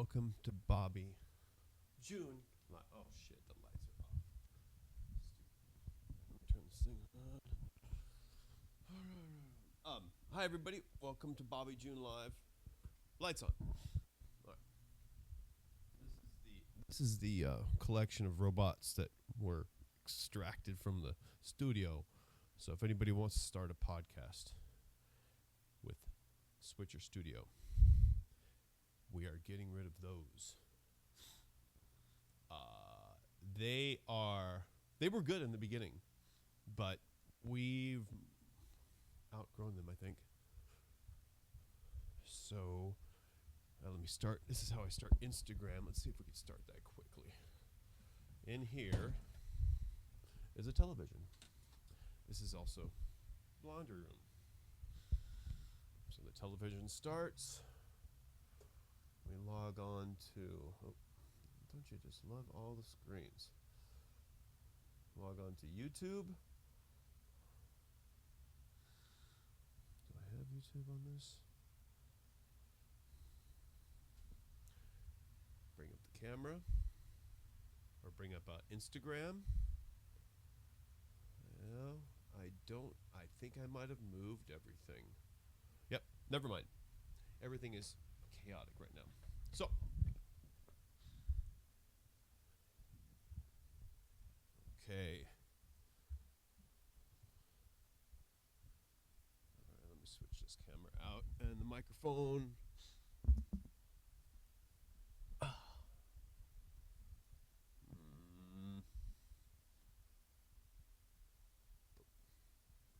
welcome to Bobby. June. Oh shit, the lights are off. Let me turn this thing on. Hi everybody, welcome to Bobby June Live. Lights on. All right. This is the collection of robots that were extracted from the studio. So if anybody wants to start a podcast with Switcher Studio, we are getting rid of those. They were good in the beginning, but we've outgrown them, I think. So let me start. This is how I start Instagram. Let's see if we can start that quickly. In here is a television. This is also laundry room. So the television starts. We log on to, don't you just love all the screens? Log on to YouTube. Do I have YouTube on this? Bring up the camera. Or bring up Instagram. No, I don't. I think I might have moved everything. Yep, never mind. Everything is chaotic right now. So, okay. All right, let me switch this camera out and the microphone.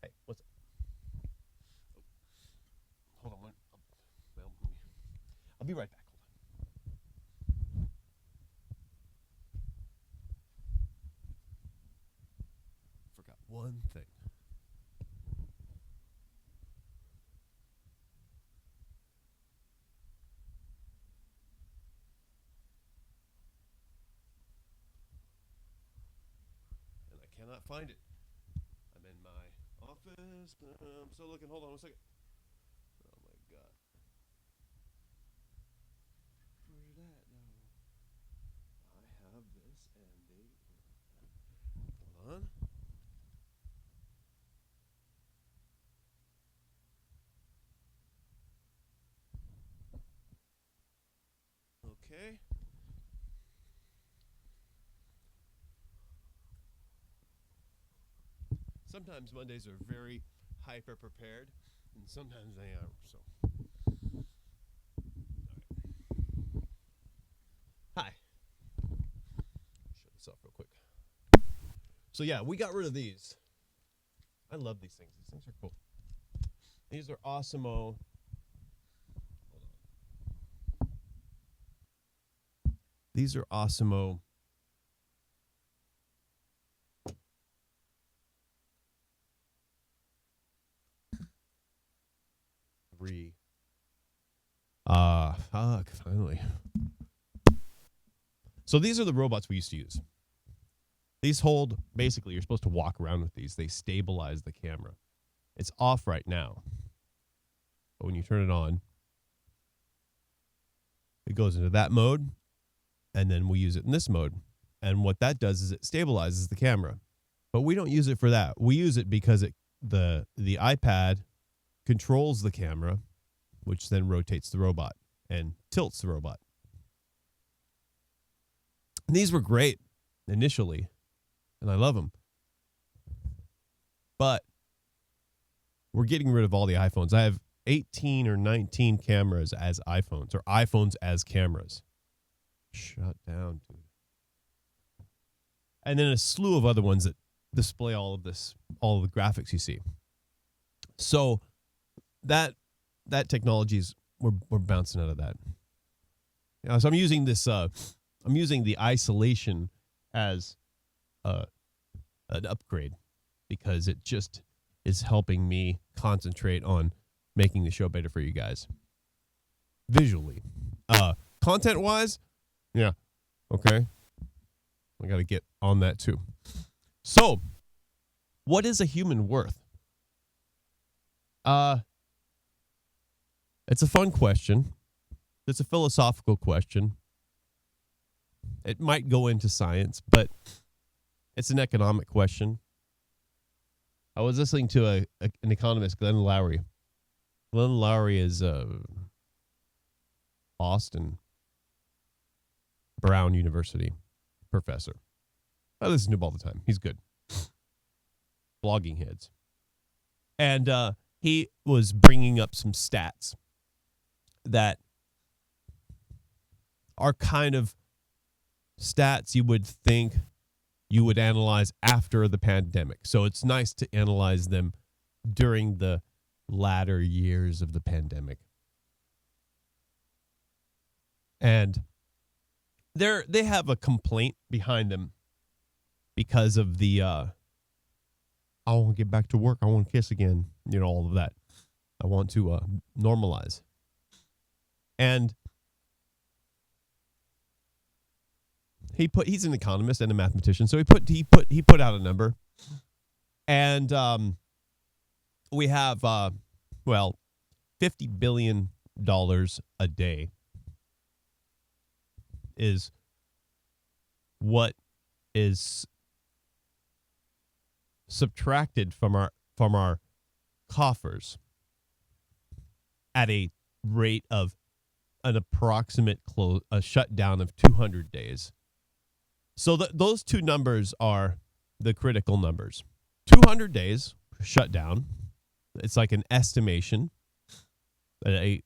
Hey, what's up? Oh. Hold on. I'll be right back. Forgot one thing. And I cannot find it. I'm in my office. I'm still looking. Hold on 1 second. Oh my God. Where's it at now? I have this and they... Hold on. Okay. Sometimes Mondays are very hyper prepared, and sometimes they aren't. So, all right. Hi. Shut this off real quick. So yeah, we got rid of these. I love these things. These things are cool. These are awesome-o. These are awesome-o. Finally. So these are the robots we used to use. These hold, basically, you're supposed to walk around with these. They stabilize the camera. It's off right now. But when you turn it on, it goes into that mode, and then we use it in this mode. And what that does is it stabilizes the camera. But we don't use it for that. We use it because the iPad controls the camera, which then rotates the robot and tilts the robot. And these were great initially, and I love them. But we're getting rid of all the iPhones. I have 18 or 19 cameras as iPhones, or iPhones as cameras. Shut down, dude. And then a slew of other ones that display all of the graphics you see. So that technology is we're bouncing out of that. So I'm using this. I'm using the isolation as an upgrade because it just is helping me concentrate on making the show better for you guys. Visually, content wise, yeah, okay. I got to get on that too. So, what is a human worth? It's a fun question. It's a philosophical question. It might go into science, but it's an economic question. I was listening to an economist, Glenn Lowry. Glenn Lowry is Boston Brown University professor. I listen to him all the time. He's good. Blogging heads. And he was bringing up some stats that are kind of stats you would think you would analyze after the pandemic. So it's nice to analyze them during the latter years of the pandemic. And they have a complaint behind them because of the I want to get back to work. I want to kiss again. All of that. I want to normalize. And he's an economist and a mathematician, so he put out a number, and we have $50 billion a day is what is subtracted from our coffers at a rate of an approximate a shutdown of 200 days. So those two numbers are the critical numbers. 200 days shutdown. It's like an estimation, a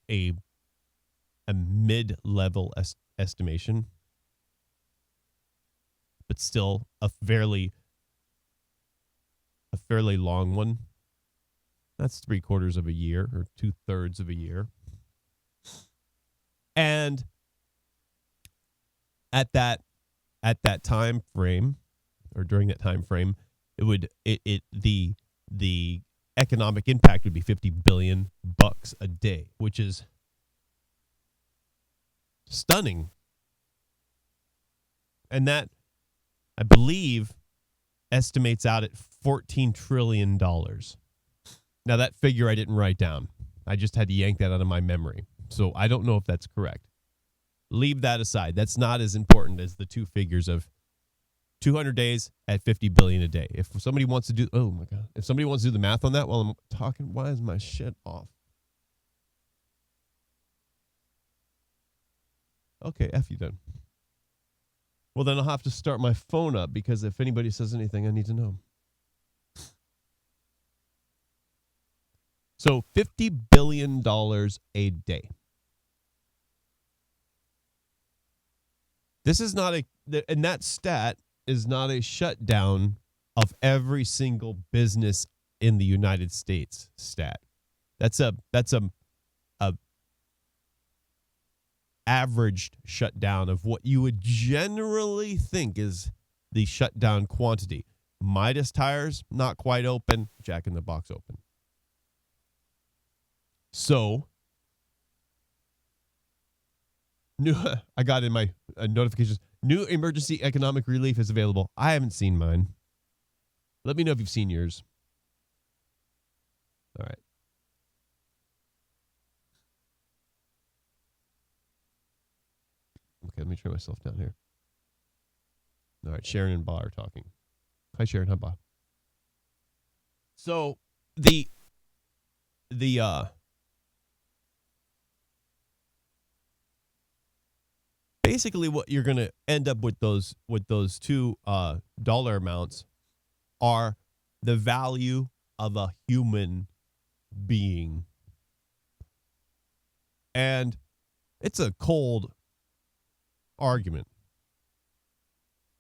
mid-level estimation, but still a fairly long one. That's 3/4 of a year or 2/3 of a year. And at that time frame, or during that time frame, the economic impact would be $50 billion a day, which is stunning. And that, I believe, estimates out at $14 trillion. Now, that figure I didn't write down. I just had to yank that out of my memory. So I don't know if that's correct. Leave that aside. That's not as important as the two figures of 200 days at $50 billion a day. If somebody wants to do, if somebody wants to do the math on that while I'm talking, why is my shit off? Okay, F you then. Well, then I'll have to start my phone up, because if anybody says anything, I need to know. So $50 billion a day. This is not and that stat is not a shutdown of every single business in the United States stat. That's a averaged shutdown of what you would generally think is the shutdown quantity. Midas tires, not quite open. Jack in the Box open. So, I got in my notifications. New emergency economic relief is available. I haven't seen mine. Let me know if you've seen yours. All right. Okay, let me turn myself down here. All right, Sharon and Ba are talking. Hi, Sharon. Hi, Ba. So, basically what you're going to end up with those two dollar amounts are the value of a human being. And it's a cold argument,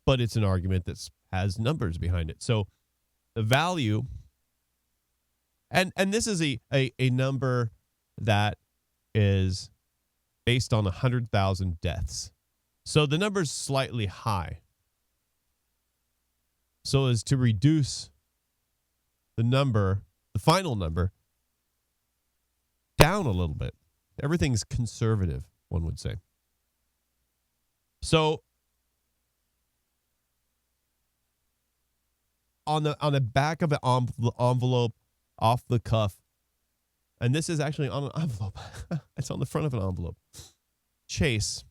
but it's an argument that has numbers behind it. So the value, and this is a number that is based on 100,000 deaths. So the number's slightly high. So as to reduce the final number, down a little bit. Everything's conservative, one would say. So on the back of the envelope, off the cuff, and this is actually on an envelope. It's on the front of an envelope. chase,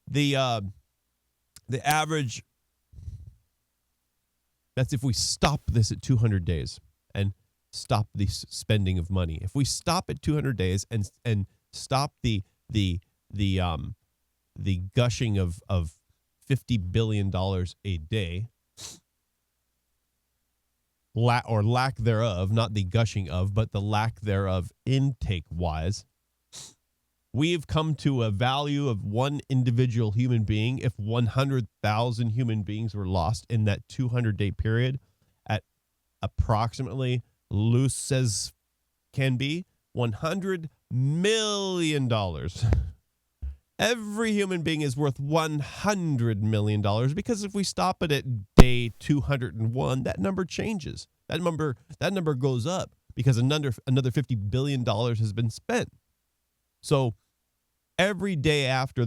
the average, that's if we stop this at 200 days and stop the spending of money. If we stop at 200 days and stop the gushing of $50 billion a day, or lack thereof, not the gushing of, but the lack thereof intake-wise, we've come to a value of one individual human being. If 100,000 human beings were lost in that 200-day period at approximately, loose as can be, $100 million. Every human being is worth $100 million because if we stop it at day 201, that number changes. That number goes up because another $50 billion has been spent. So every day after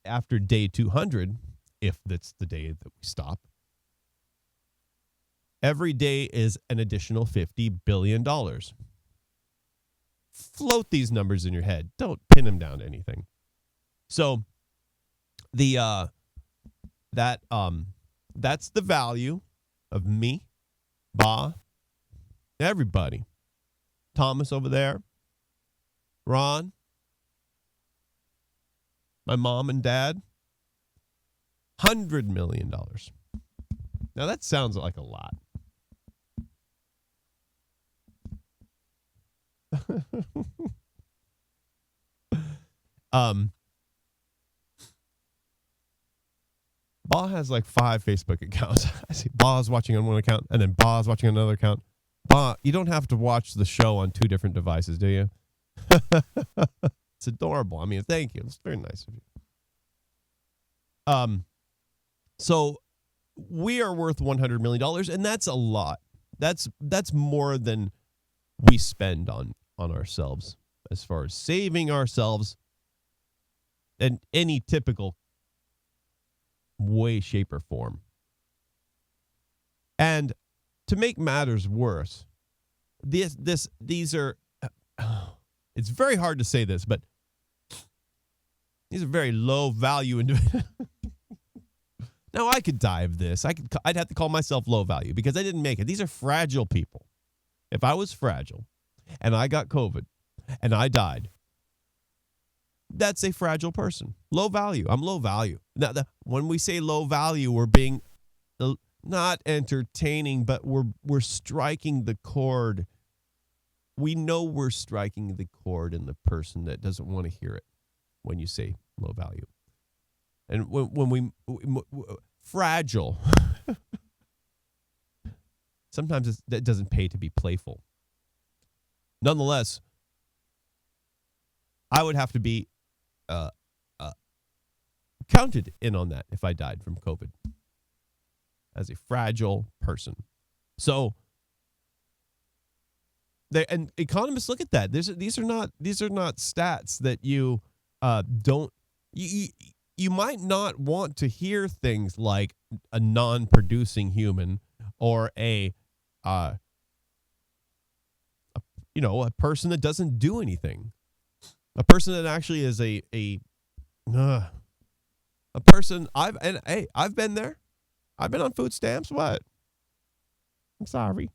after day 200, if that's the day that we stop, every day is an additional $50 billion. Float these numbers in your head. Don't pin them down to anything. So that's the value of me, Ba, everybody. Thomas over there, Ron, my mom and dad, $100 million. Now that sounds like a lot. Ba has like 5 Facebook accounts. I see Ba's watching on one account and then Ba's watching on another account. Ba, you don't have to watch the show on 2 different devices, do you? It's adorable. I mean, thank you. It's very nice of you. So we are worth $100 million, and that's a lot. That's more than we spend on ourselves as far as saving ourselves in any typical way, shape, or form. And to make matters worse, these are, it's very hard to say this, but these are very low value individuals. Now I could die of this. I'd have to call myself low value because I didn't make it. These are fragile people. If I was fragile and I got COVID and I died, that's a fragile person. Low value. I'm low value. Now, when we say low value, we're being not entertaining, but we're striking the chord. We know we're striking the chord in the person that doesn't want to hear it when you say low value. And when we fragile, sometimes that doesn't pay to be playful. Nonetheless, I would have to be counted in on that if I died from COVID as a fragile person. So, and economists look at that. These are not stats that you don't. You might not want to hear things like a non-producing human or a person that doesn't do anything. A person that actually is a person. I've been there. I've been on food stamps. What? I'm sorry.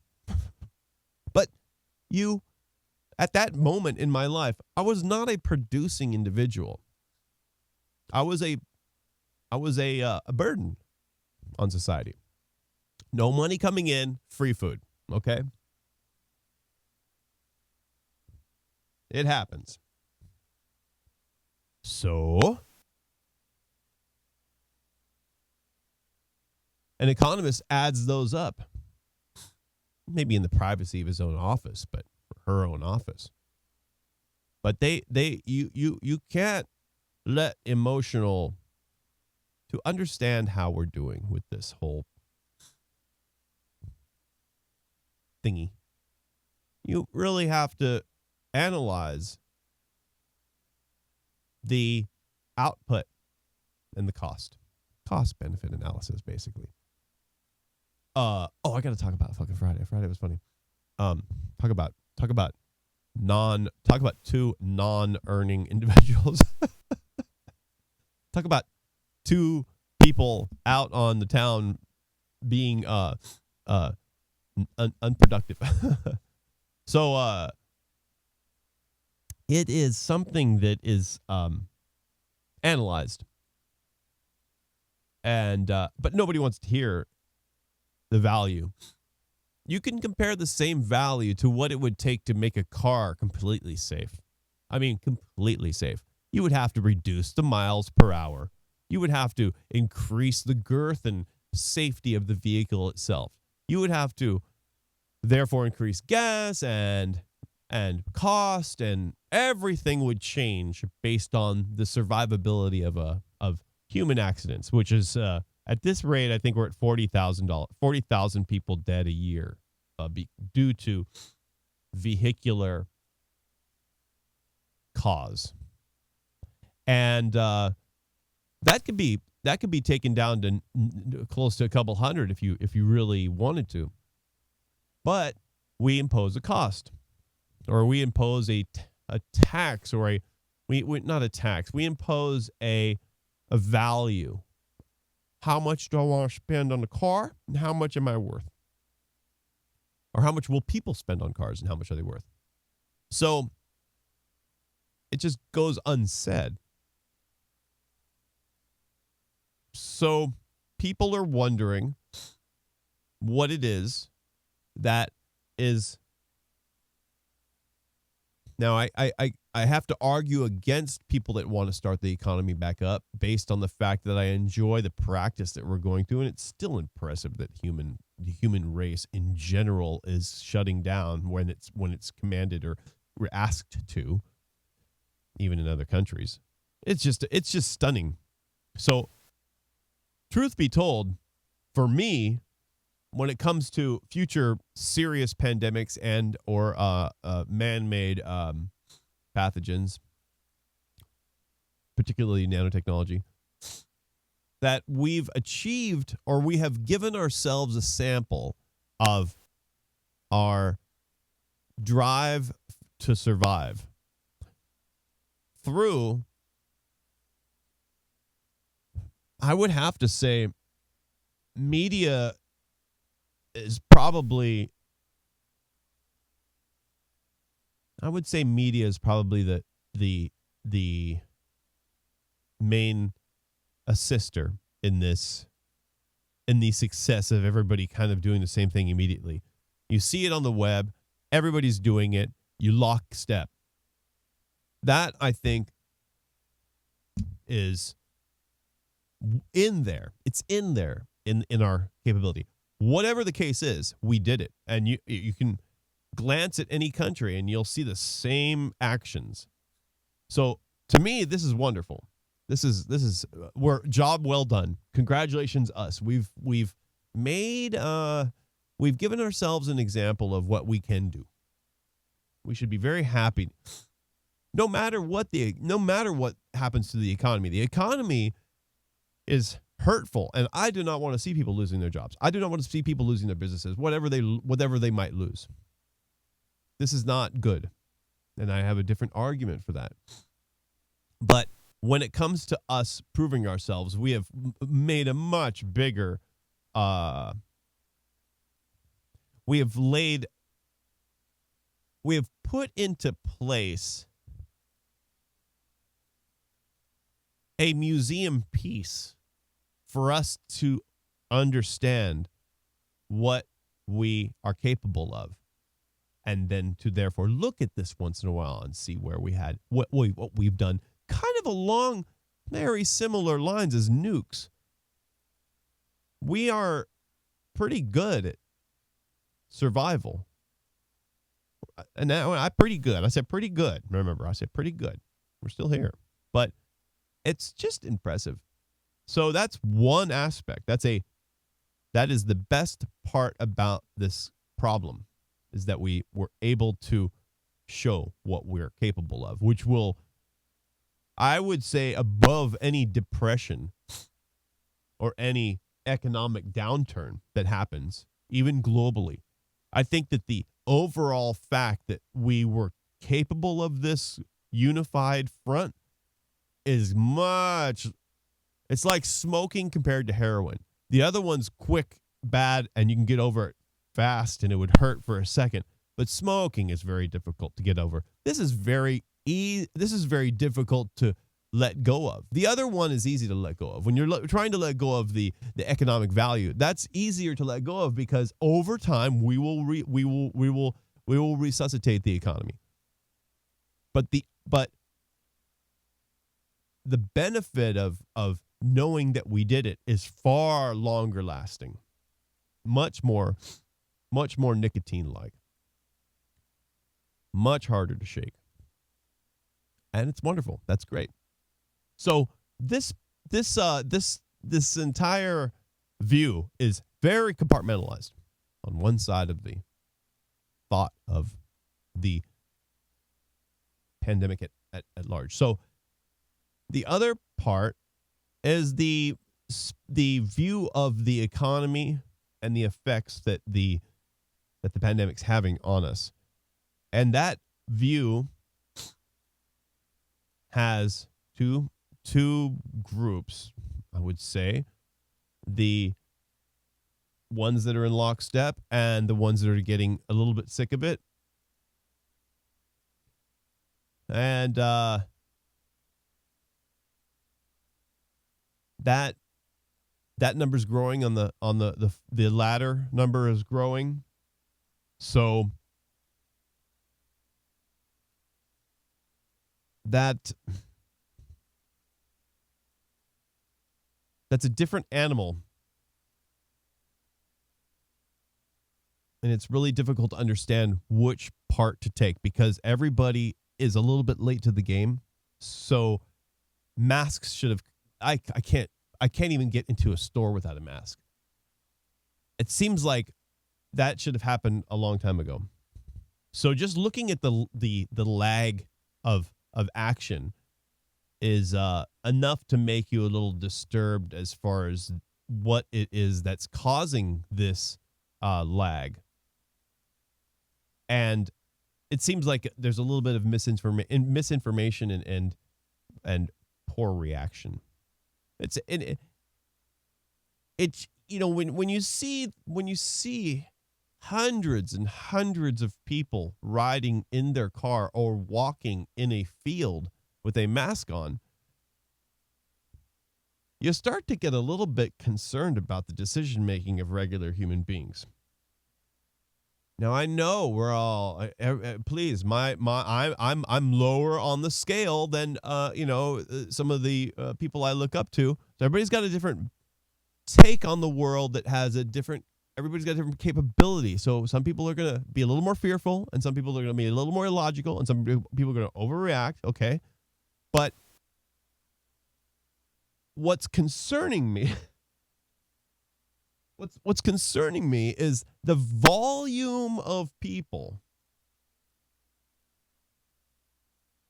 But at that moment in my life, I was not a producing individual. I was a burden on society. No money coming in, free food. Okay? It happens. So, an economist adds those up. Maybe in the privacy of his own office, but her own office. But you can't let emotional, to understand how we're doing with this whole thingy, you really have to analyze the output and the cost benefit analysis, basically. I got to talk about fucking Friday. Friday was funny. Talk about talk about two non-earning individuals. Talk about two people out on the town being unproductive. So it is something that is analyzed, and but nobody wants to hear the value. You can compare the same value to what it would take to make a car completely safe. I mean, completely safe. You would have to reduce the miles per hour. You would have to increase the girth and safety of the vehicle itself. You would have to, therefore, increase gas and cost, and everything would change based on the survivability of human accidents, which is at this rate, I think we're at 40,000 people dead a year due to vehicular cause, and that could be taken down to close to a couple hundred if you really wanted to. But we impose a cost, or we impose a tax, or we not a tax. We impose a value. How much do I want to spend on a car, and how much am I worth? Or how much will people spend on cars, and how much are they worth? So it just goes unsaid. So people are wondering what it is that is. Now, I have to argue against people that want to start the economy back up based on the fact that I enjoy the practice that we're going through, and it's still impressive that the human race in general is shutting down when it's commanded or asked to, even in other countries. It's just stunning. So, truth be told, for me, when it comes to future serious pandemics and or man-made pathogens, particularly nanotechnology, that we've achieved, or we have given ourselves a sample of our drive to survive through, I would have to say, media is probably, the main assister in the success of everybody kind of doing the same thing immediately. You see it on the web, everybody's doing it, you lockstep. That, I think, is in there. It's in there in our capability. Whatever the case is, we did it. And you can glance at any country and you'll see the same actions. So to me, this is wonderful. This is we're job well done. Congratulations, us. We've given ourselves an example of what we can do. We should be very happy. No matter what happens to the economy. The economy is hurtful, and I do not want to see people losing their jobs. I do not want to see people losing their businesses, whatever they might lose. This is not good, and I have a different argument for that. But when it comes to us proving ourselves, we have made a much bigger. We have put into place a museum piece for us to understand what we are capable of, and then to therefore look at this once in a while and see where we had what we've done, kind of along very similar lines as nukes. We are pretty good at survival. And now I'm pretty good. I said pretty good. Remember, I said pretty good. We're still here. But it's just impressive. So that's one aspect. That is the best part about this problem, is that we were able to show what we're capable of, which will, I would say, above any depression or any economic downturn that happens, even globally. I think that the overall fact that we were capable of this unified front is it's like smoking compared to heroin. The other one's quick, bad, and you can get over it fast and it would hurt for a second. But smoking is very difficult to get over. This is very difficult to let go of. The other one is easy to let go of. When you're trying to let go of the economic value, that's easier to let go of because over time we will resuscitate the economy. But the benefit of knowing that we did it is far longer lasting, much more nicotine-like, much harder to shake, and it's wonderful. That's great. So this entire view is very compartmentalized on one side of the thought of the pandemic at large. So the other part is the view of the economy and the effects that the pandemic's having on us. And that view has two groups, I would say. The ones that are in lockstep and the ones that are getting a little bit sick of it. And that number's growing on the latter number is growing. So that's a different animal. And it's really difficult to understand which part to take because everybody is a little bit late to the game. So masks should have I can't even get into a store without a mask. It seems like that should have happened a long time ago. So just looking at the lag of action is enough to make you a little disturbed as far as what it is that's causing this lag. And it seems like there's a little bit of misinformation and poor reaction. It's when you see hundreds and hundreds of people riding in their car or walking in a field with a mask on, you start to get a little bit concerned about the decision making of regular human beings. Now I know we're all please I'm lower on the scale than some of the people I look up to. So everybody's got a different take on the world everybody's got a different capability. So some people are going to be a little more fearful and some people are going to be a little more illogical and some people are going to overreact. Okay. But what's concerning me is the volume of people.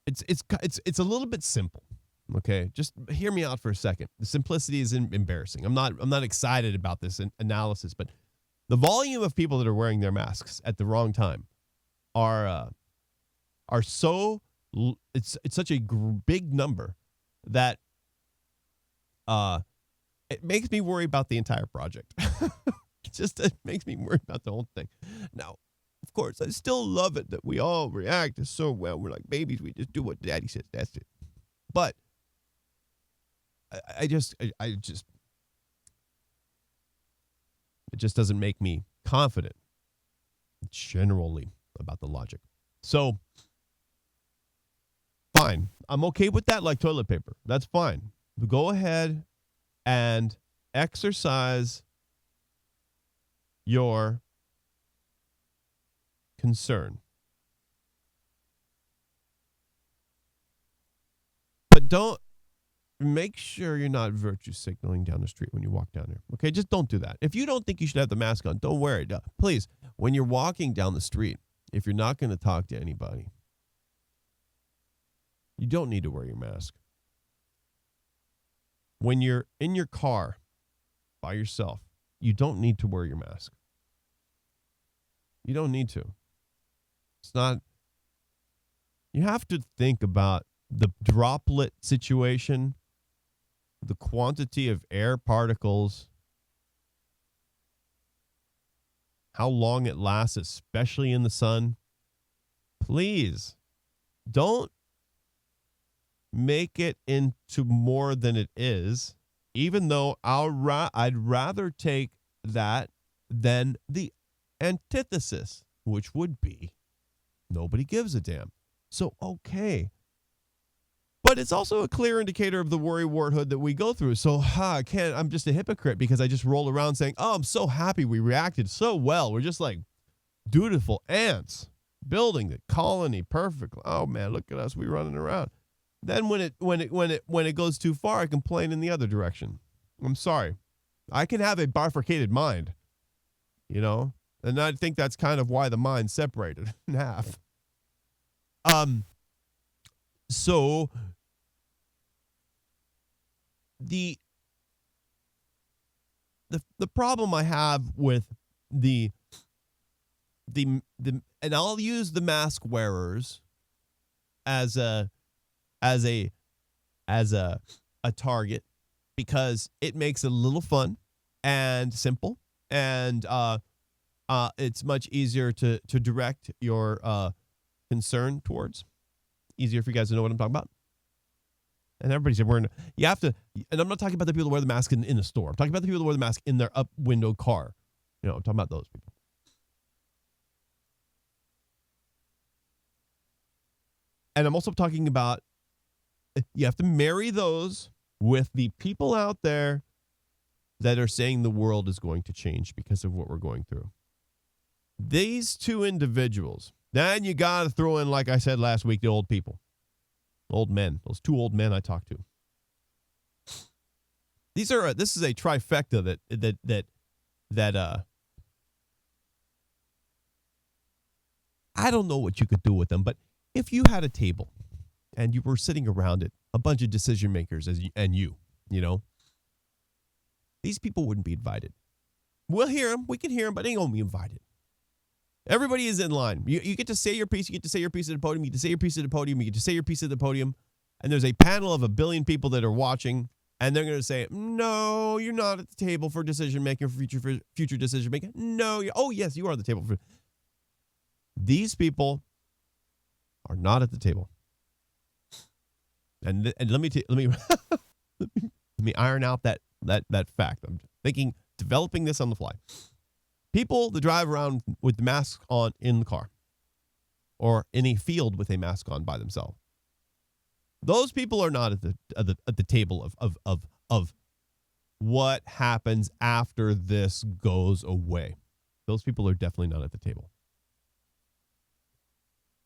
It's a little bit simple. Okay, just hear me out for a second. The simplicity is embarrassing. I'm not excited about this analysis, but the volume of people that are wearing their masks at the wrong time are so it's such a big number that it makes me worry about the entire project. It makes me worry about the whole thing. Now, of course, I still love it that we all react so well. We're like babies. We just do what daddy says. That's it. But it just doesn't make me confident generally about the logic. So, fine. I'm okay with that, like toilet paper. That's fine. Go ahead and exercise your concern. But don't make sure you're not virtue signaling down the street when you walk down there. Okay, just don't do that. If you don't think you should have the mask on, don't wear it. Please, when you're walking down the street, if you're not going to talk to anybody, you don't need to wear your mask. When you're in your car by yourself, you don't need to wear your mask. You don't need to. It's not You have to think about the droplet situation, the quantity of air particles, how long it lasts, especially in the sun. Please don't make it into more than it is, even though I'd rather take that than the antithesis, which would be nobody gives a damn. So, okay. But it's also a clear indicator of the worry warthood that we go through. So, I'm just a hypocrite because I just roll around saying, oh, I'm so happy we reacted so well. We're just like dutiful ants building the colony perfectly. Oh, man, look at us. We running around. Then when it goes too far, I complain in the other direction. I'm sorry. I can have a bifurcated mind, and I think that's kind of why the mind's separated in half. So the problem I have with the and I'll use the mask wearers as a target because it makes it a little fun and simple, and it's much easier to direct your concern towards. Easier for you guys to know what I'm talking about. And everybody's wearing. You have to. And I'm not talking about the people who wear the mask in the store. I'm talking about the people who wear the mask in their up window car. I'm talking about those people. And I'm also talking about you have to marry those with the people out there that are saying the world is going to change because of what we're going through. These two individuals. Then you got to throw in, like I said last week, the old people. Old men. Those two old men I talked to. This is a trifecta that I don't know what you could do with them, but if you had a table and you were sitting around it, a bunch of decision makers and you, these people wouldn't be invited. We'll hear them. We can hear them, but they ain't going to be invited. Everybody is in line. You get to say your piece. You get to say your piece at the podium. You get to say your piece at the podium. You get to say your piece at the podium. And there's a panel of 1 billion people that are watching. And they're going to say, no, you're not at the table for decision making, for future decision making. No. Oh, yes, you are at the table. These people are not at the table. And let me let me iron out that fact. I'm thinking, developing this on the fly. People that drive around with the mask on in the car or in a field with a mask on by themselves. Those people are not at the table of what happens after this goes away. Those people are definitely not at the table.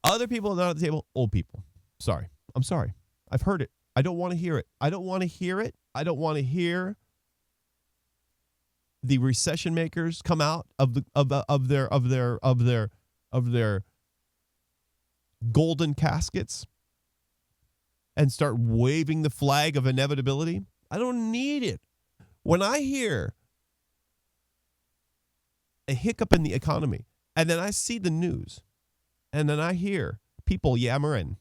Other people are not at the table, old people. Sorry. I'm sorry. I've heard it. I don't want to hear it. I don't want to hear it. I don't want to hear the recession makers come out of their golden caskets and start waving the flag of inevitability. I don't need it. When I hear a hiccup in the economy and then I see the news and then I hear people yammering,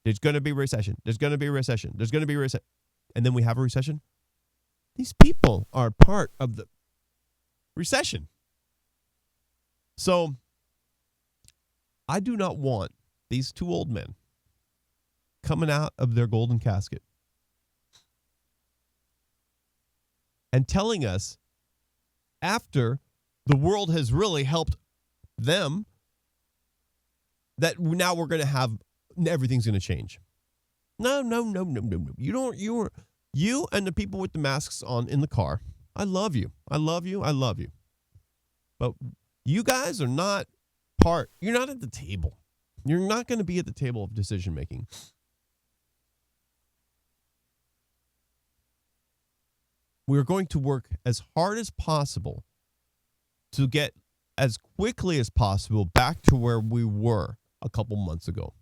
there's going to be a recession. There's going to be a recession. There's going to be a recession. And then we have a recession. These people are part of the recession. So I do not want these two old men coming out of their golden casket and telling us after the world has really helped them that now we're going to have everything's going to change. No. You and the people with the masks on in the car, I love you. I love you. I love you. But you guys are not you're not at the table. You're not going to be at the table of decision making. We're going to work as hard as possible to get as quickly as possible back to where we were a couple months ago.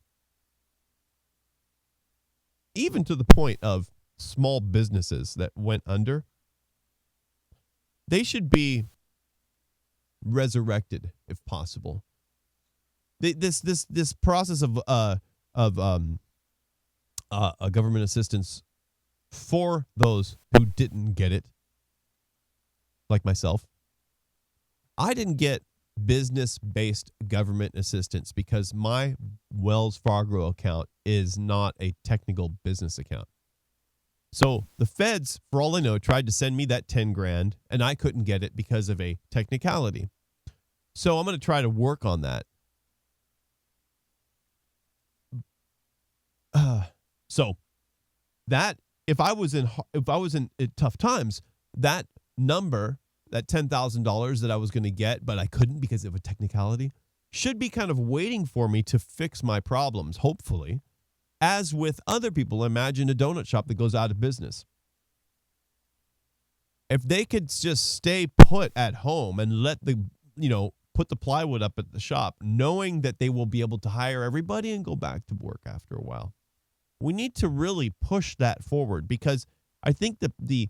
Even to the point of small businesses that went under, they should be resurrected if possible. This process of a government assistance for those who didn't get it, like myself. I didn't get business-based government assistance because my Wells Fargo account is not a technical business account. So the feds, for all I know, tried to send me that 10 grand, and I couldn't get it because of a technicality. So I'm going to try to work on that. So that if I was in tough times, that number, that $10,000 that I was going to get, but I couldn't because of a technicality, should be kind of waiting for me to fix my problems, hopefully. As with other people, imagine a donut shop that goes out of business. If they could just stay put at home and put the plywood up at the shop, knowing that they will be able to hire everybody and go back to work after a while. We need to really push that forward, because I think that the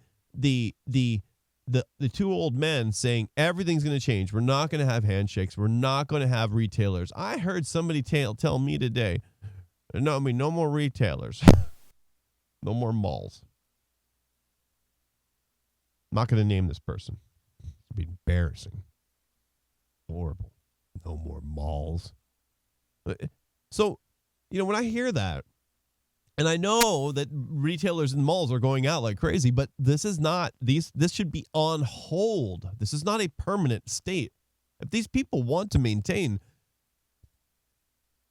two old men saying everything's going to change. We're not going to have handshakes. We're not going to have retailers. I heard somebody tell me today, no more retailers. No more malls. I'm not going to name this person. It'd be embarrassing. Horrible. No more malls. So, when I hear that, and I know that retailers and malls are going out like crazy, but this is not, this should be on hold. This is not a permanent state. If these people want to maintain,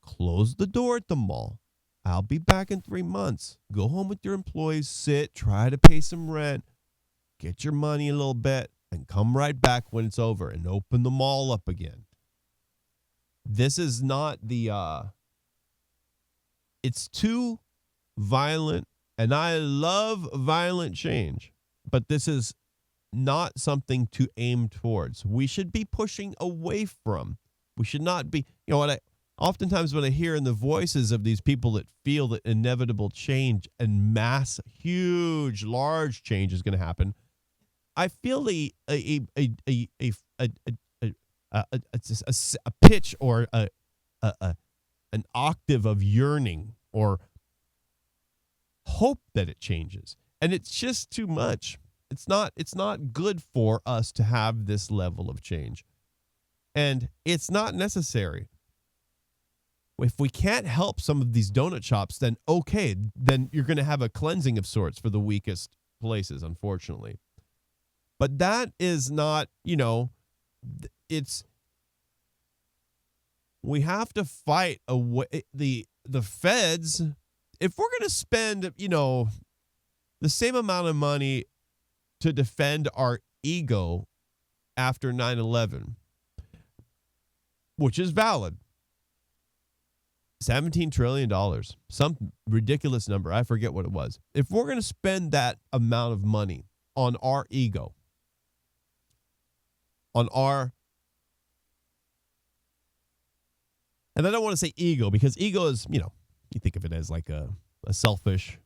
close the door at the mall. I'll be back in 3 months. Go home with your employees, sit, try to pay some rent, get your money a little bit, and come right back when it's over and open the mall up again. This is not it's too violent, and I love violent change, but this is not something to aim towards. We should be pushing away from. We should not be, oftentimes when I hear in the voices of these people that feel that inevitable change and huge, large change is going to happen, I feel a pitch or an octave of yearning or hope that it changes, and it's just too much. It's not good for us to have this level of change, and it's not necessary. If we can't help some of these donut shops, then okay, then you're going to have a cleansing of sorts for the weakest places, unfortunately. But that is not, we have to fight away the feds. If we're going to spend, the same amount of money to defend our ego after 9/11, which is valid, $17 trillion, some ridiculous number, I forget what it was. If we're going to spend that amount of money on our ego, and I don't want to say ego, because ego is, you think of it as like a selfish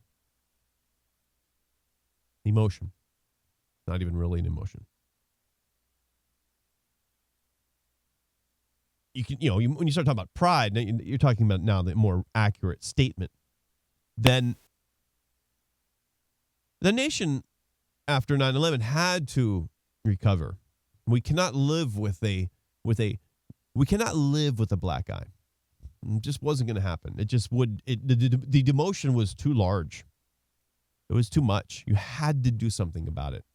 emotion. Not even really an emotion. You can, when you start talking about pride, you're talking about now the more accurate statement. Then the nation after 9/11 had to recover. We cannot live with a black eye. It just wasn't going to happen. It just would. The demotion was too large. It was too much. You had to do something about it.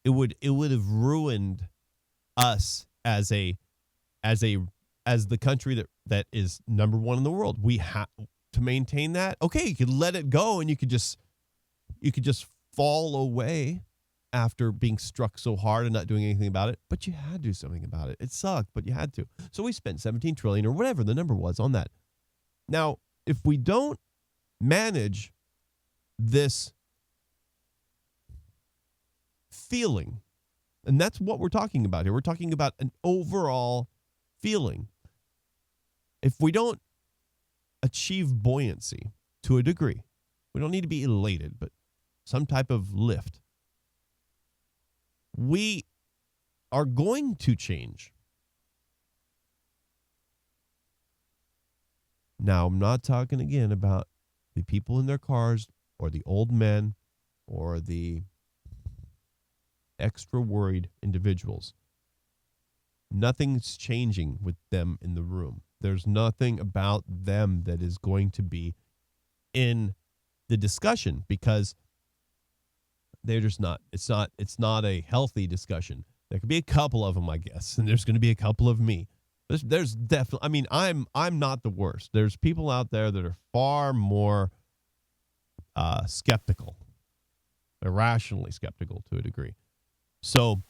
It would have ruined us as the country that is number one in the world. We have to maintain that. Okay, you could let it go, and you could just fall away after being struck so hard and not doing anything about it. But you had to do something about it. It sucked, but you had to. So we spent $17 trillion or whatever the number was on that. Now, if we don't manage this feeling, and that's what we're talking about here. We're talking about an overall feeling. If we don't achieve buoyancy to a degree, we don't need to be elated, but some type of lift, we are going to change. Now, I'm not talking again about the people in their cars or the old men or the extra worried individuals. Nothing's changing with them in the room. There's nothing about them that is going to be in the discussion because they're just not. It's not a healthy discussion. There could be a couple of them, I guess, and there's going to be a couple of me. There's definitely. I mean, I'm not the worst. There's people out there that are far more skeptical, irrationally skeptical to a degree. So,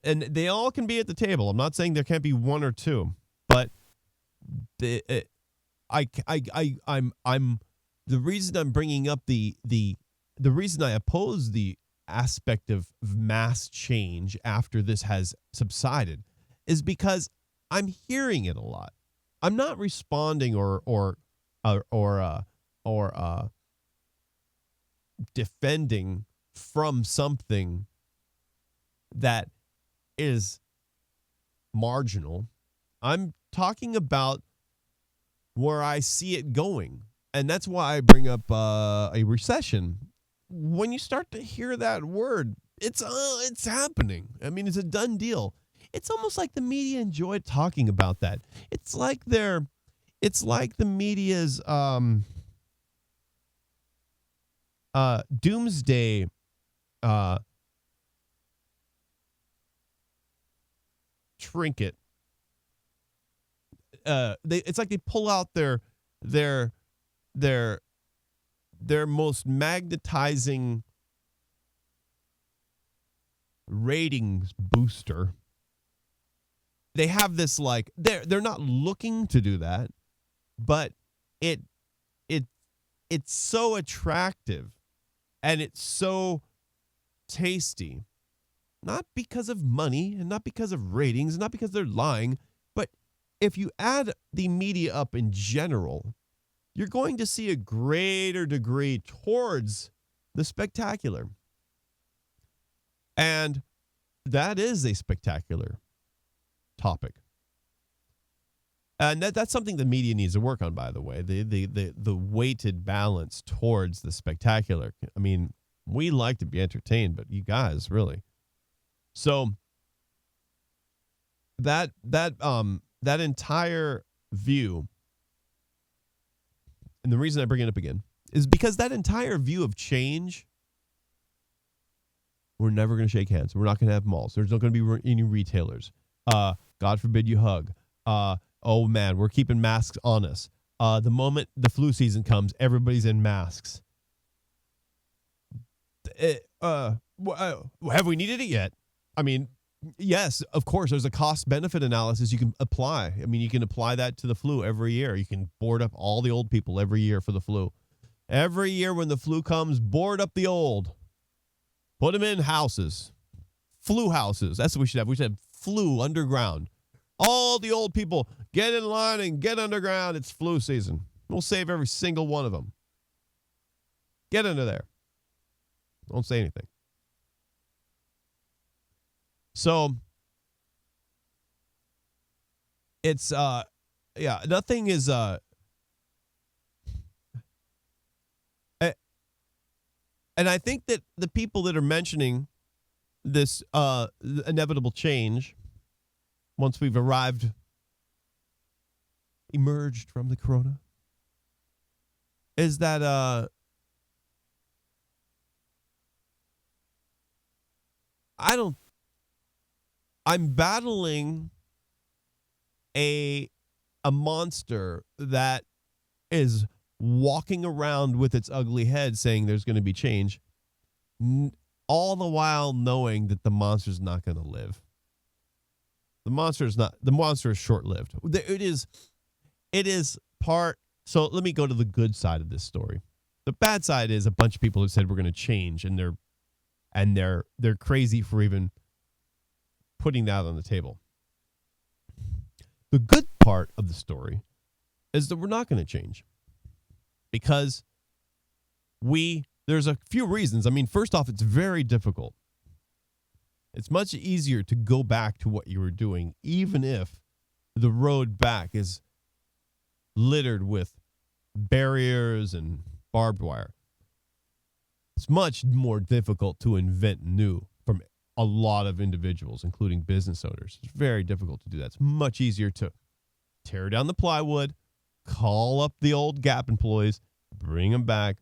and they all can be at the table. I'm not saying there can't be one or two, but I'm the reason I'm bringing up the reason I oppose the aspect of mass change after this has subsided is because I'm hearing it a lot. I'm not responding or defending from something that is marginal. I'm talking about where I see it going. And that's why I bring up a recession. When you start to hear that word, it's happening. I mean, it's a done deal. It's almost like the media enjoy talking about that. It's like the media's doomsday trinket. It's like they pull out their most magnetizing ratings booster. They have this like they're not looking to do that, but it's so attractive and it's so tasty. Not because of money and not because of ratings and not because they're lying, but if you add the media up in general, you're going to see a greater degree towards the spectacular. And that is a spectacular topic. And that's something the media needs to work on, by the way, the weighted balance towards the spectacular. I mean, we like to be entertained, but you guys really. So that entire view, and the reason I bring it up again is because that entire view of change, we're never going to shake hands. We're not going to have malls. There's not going to be any retailers. God forbid you hug. Oh man, we're keeping masks on us. The moment the flu season comes, everybody's in masks. Have we needed it yet? I mean, yes, of course, there's a cost-benefit analysis you can apply. I mean, you can apply that to the flu every year. You can board up all the old people every year for the flu. Every year when the flu comes, board up the old. Put them in houses. Flu houses. That's what we should have. We should have flu underground. All the old people, get in line and get underground. It's flu season. We'll save every single one of them. Get under there. Don't say anything. So it's nothing is and I think that the people that are mentioning this inevitable change once we've emerged from the corona is that I'm battling a monster that is walking around with its ugly head saying there's going to be change, all the while knowing that the monster's not going to live. The monster is short-lived. It is part. So let me go to the good side of this story. The bad side is a bunch of people have said we're going to change, and they're crazy for even putting that on the table. The good part of the story is that we're not going to change because there's a few reasons. I mean, first off, it's very difficult. It's much easier to go back to what you were doing, even if the road back is littered with barriers and barbed wire. It's much more difficult to invent new from a lot of individuals, including business owners. It's very difficult to do that. It's much easier to tear down the plywood, call up the old Gap employees, bring them back,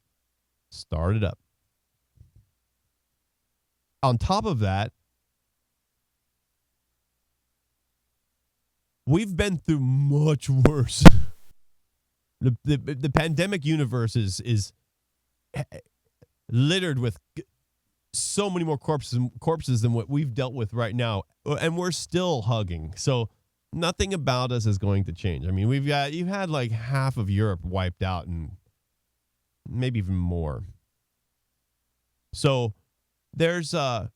start it up. On top of that, we've been through much worse. The pandemic universe is littered with so many more corpses than what we've dealt with right now, and we're still hugging. So nothing about us is going to change. I mean, you've had like half of Europe wiped out, and maybe even more. So there's the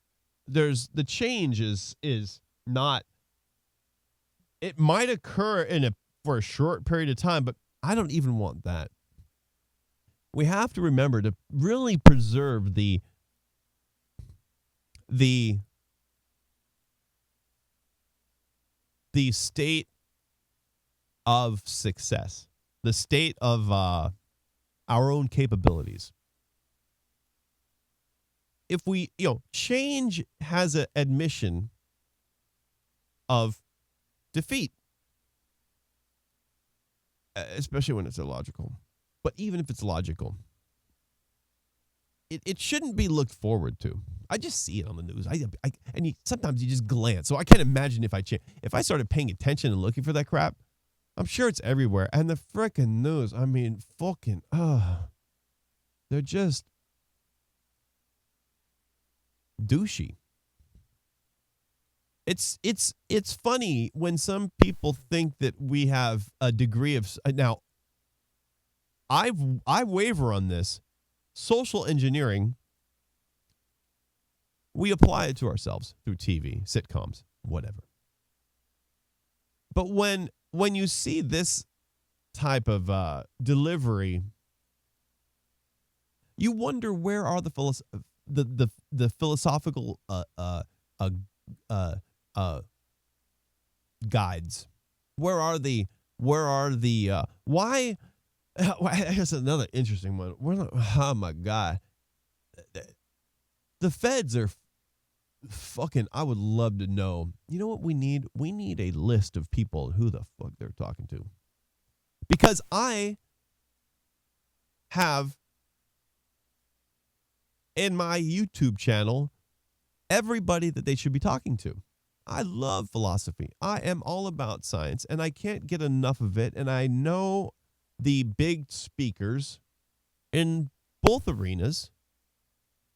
change is not. It might occur for a short period of time, but I don't even want that. We have to remember to really preserve the state of success, the state of our own capabilities. If we, change has an admission of defeat, especially when it's illogical. But even if it's logical, it shouldn't be looked forward to. I just see it on the news. Sometimes you just glance. So I can't imagine if I started paying attention and looking for that crap. I'm sure it's everywhere. And the frickin' news, I mean, they're just douchey. It's funny when some people think that we have a degree of now. I waver on this. Social engineering, we apply it to ourselves through TV, sitcoms, whatever. But when you see this type of delivery, you wonder where are the philosophical guides? Where are the why? Here's another interesting one. Oh my God, the feds are fucking. I would love to know. You know what we need? We need a list of people who the fuck they're talking to, because I have in my YouTube channel everybody that they should be talking to. I love philosophy. I am all about science, and I can't get enough of it. And I know the big speakers in both arenas,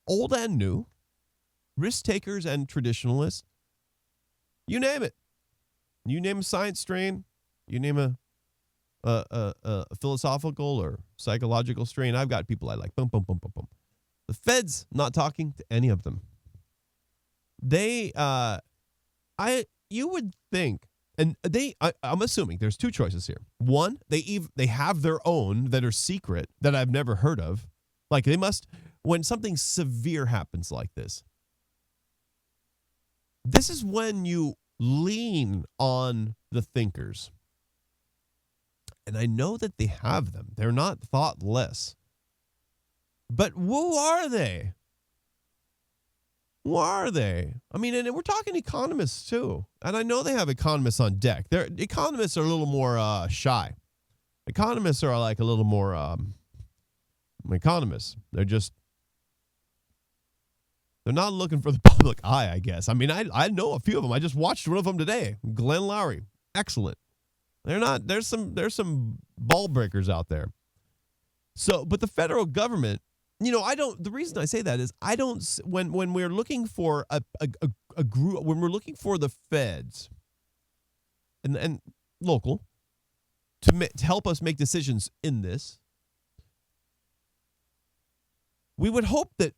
old and new, risk takers and traditionalists. You name it. You name a science strain. You name a philosophical or psychological strain. I've got people I like. Boom, boom, boom, boom, boom. The feds not talking to any of them. You would think, and I'm assuming there's two choices here. One, they have their own that are secret that I've never heard of. Like they must, when something severe happens like this is when you lean on the thinkers. And I know that they have them. They're not thoughtless. But who are they? Who are they? I mean, and we're talking economists too. And I know they have economists on deck. Economists are a little more shy. Economists are like a little more economists. They're not looking for the public eye, I guess. I mean, I know a few of them. I just watched one of them today. Glenn Lowry. Excellent. They're not. There's some ball breakers out there. So, but the federal government, the reason I say that is when we're looking for a group, when we're looking for the feds and local to help us make decisions in this, we would hope that,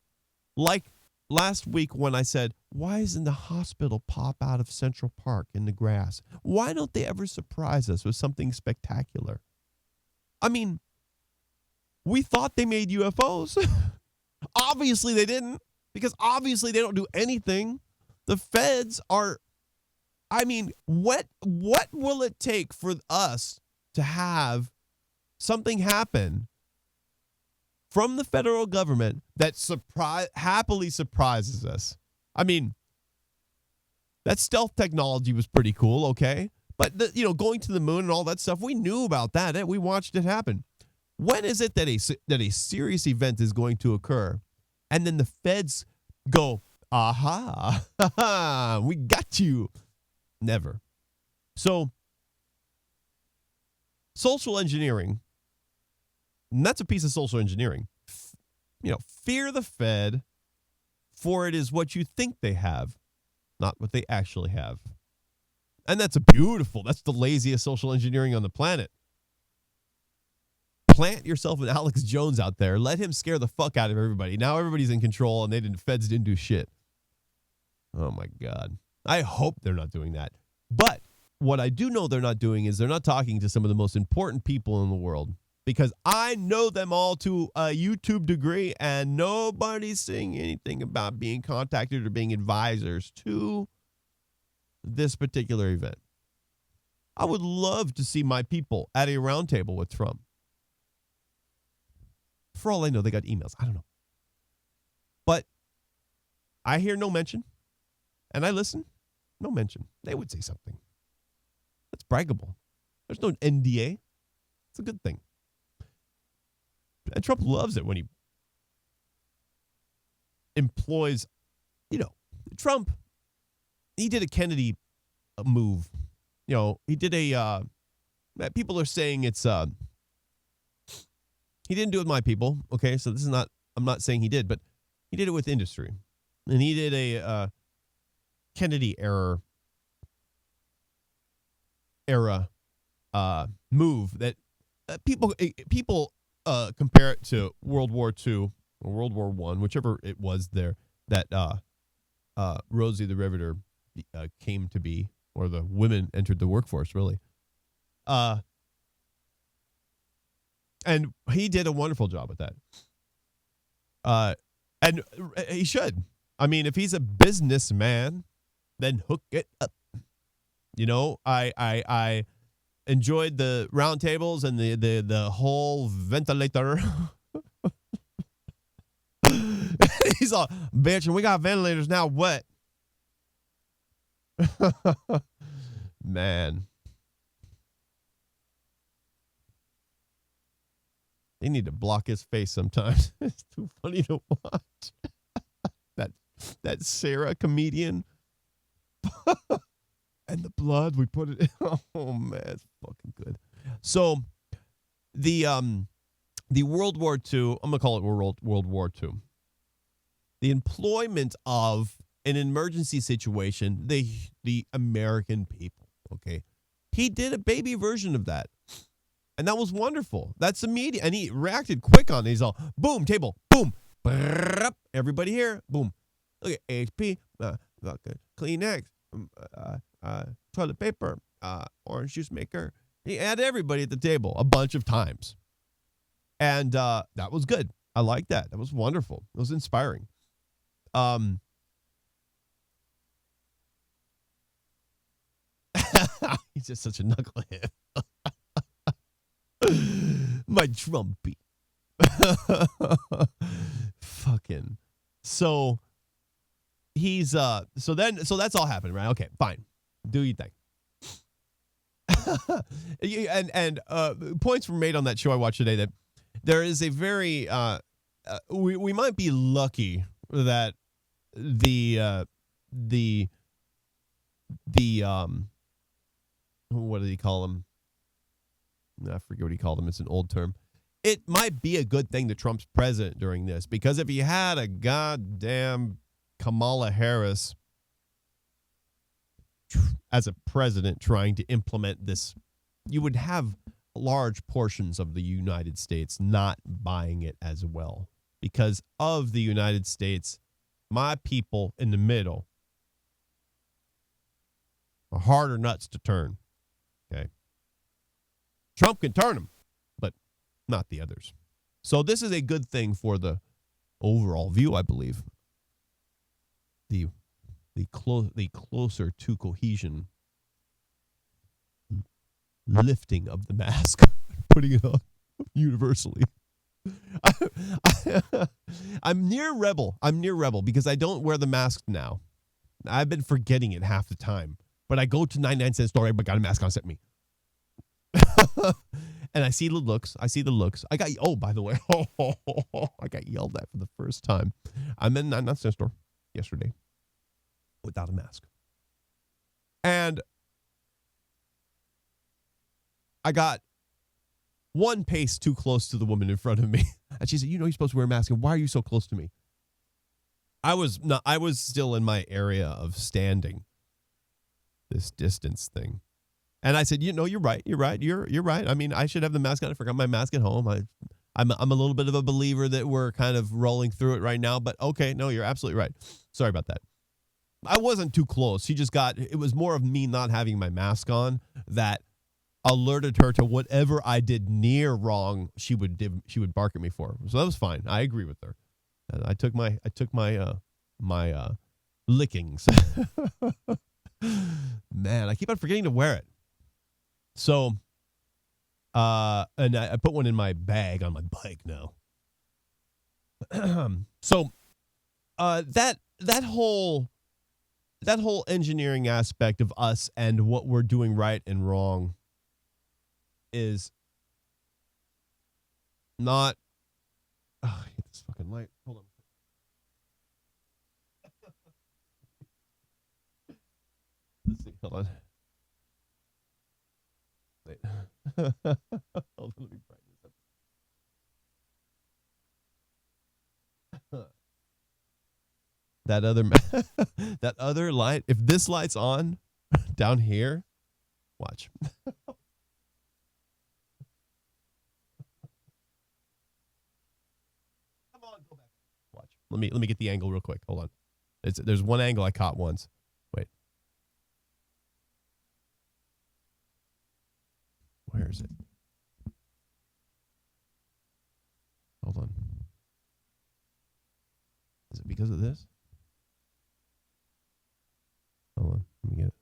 like last week when I said, why isn't the hospital pop out of Central Park in the grass? Why don't they ever surprise us with something spectacular? I mean, we thought they made UFOs. Obviously they didn't, because obviously they don't do anything. The feds are, I mean, what will it take for us to have something happen from the federal government that happily surprises us. I mean, that stealth technology was pretty cool, okay? But, going to the moon and all that stuff, we knew about that. We watched it happen. When is it that a serious event is going to occur, and then the feds go, aha, we got you? Never. So, social engineering, and that's a piece of social engineering. Fear the Fed, for it is what you think they have, not what they actually have. And that's that's the laziest social engineering on the planet. Plant yourself an Alex Jones out there. Let him scare the fuck out of everybody. Now everybody's in control and the feds didn't do shit. Oh my God. I hope they're not doing that. But what I do know they're not doing is they're not talking to some of the most important people in the world, because I know them all to a YouTube degree, and nobody's saying anything about being contacted or being advisors to this particular event. I would love to see my people at a round table with Trump. For all I know, they got emails. I don't know. But I hear no mention, and I listen. No mention. They would say something. That's braggable. There's no NDA. It's a good thing. And Trump loves it when he employs, Trump, he did a Kennedy move. He did people are saying it's, he didn't do it with my people. Okay, so I'm not saying he did, but he did it with industry. And he did a Kennedy era move that people compare it to World War II or World War I, whichever it was there that Rosie the Riveter came to be, or the women entered the workforce, really. And he did a wonderful job with that. And he should. I mean, if he's a businessman, then hook it up. I enjoyed the round tables and the whole ventilator. He's all, bitch, and we got ventilators now. What? Man. They need to block his face sometimes. It's too funny to watch. that Sarah comedian. And the blood, we put it in. Oh, man, it's fucking good. So, the World War II, I'm going to call it World War II. The employment of an emergency situation, the American people, okay? He did a baby version of that. And that was wonderful. That's immediate. And he reacted quick on it. He's all, boom, table, boom. Everybody here, boom. Look at HP, Kleenex, toilet paper, orange juice maker. He had everybody at the table a bunch of times. And that was good. I like that. That was wonderful. It was inspiring. He's just such a knucklehead. My Trumpy. Fucking. So he's so that's all happening, right? Okay, fine. Do your thing. and points were made on that show I watched today that there is a very we might be lucky that the what do they call them? I forget what he called them. It's an old term. It might be a good thing that Trump's president during this, because if he had a goddamn Kamala Harris as a president trying to implement this, you would have large portions of the United States not buying it as well. Because of the United States, my people in the middle are harder nuts to turn. Okay. Trump can turn them, but not the others. So this is a good thing for the overall view, I believe. The closer to cohesion, lifting of the mask, putting it on. universally. I'm near rebel. I'm near rebel because I don't wear the mask now. I've been forgetting it half the time. But I go to 99-cent store, but got a mask on, sent me. And I see the looks. I got, by the way, I got yelled at for the first time. I'm in 99-cent store yesterday without a mask. And I got one pace too close to the woman in front of me. And she said, you're supposed to wear a mask. And why are you so close to me? I was still in my area of standing, this distance thing. And I said, you're right. You're right. I mean, I should have the mask on. I forgot my mask at home. I'm a little bit of a believer that we're kind of rolling through it right now. But okay, no, you're absolutely right. Sorry about that. I wasn't too close. It was more of me not having my mask on that alerted her to whatever I did near wrong. She would bark at me for. So that was fine. I agree with her. And I took my lickings. Man, I keep on forgetting to wear it. So, and I put one in my bag on my bike now. So, that whole engineering aspect of us and what we're doing right and wrong is not. Oh, I hate this fucking light. Hold on. Let's see. Hold on. Wait. Hold on, let me brighten this up. That other light. If this light's on down here, watch. Come on, go back. Watch. Let me get the angle real quick. Hold on. There's one angle I caught once. Wait. Where is it? Hold on. Is it because of this? Hold on. Let me get it.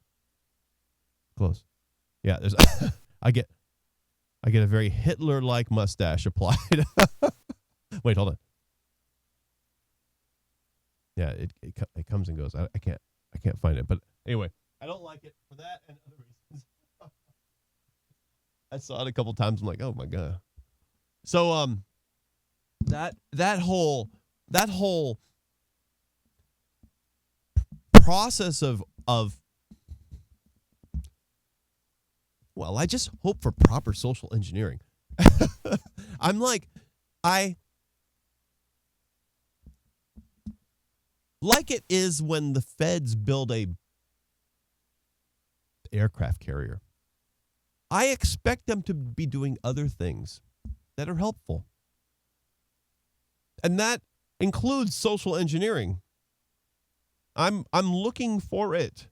Close. Yeah, there's I get a very Hitler-like mustache applied. Wait, hold on. Yeah, it comes and goes. I can't find it. But anyway, I don't like it for that and other reasons. I saw it a couple times. I'm like, oh my God. So that whole process of well, I just hope for proper social engineering. I'm like it is when the feds build a aircraft carrier. I expect them to be doing other things that are helpful. And that includes social engineering. I'm looking for it.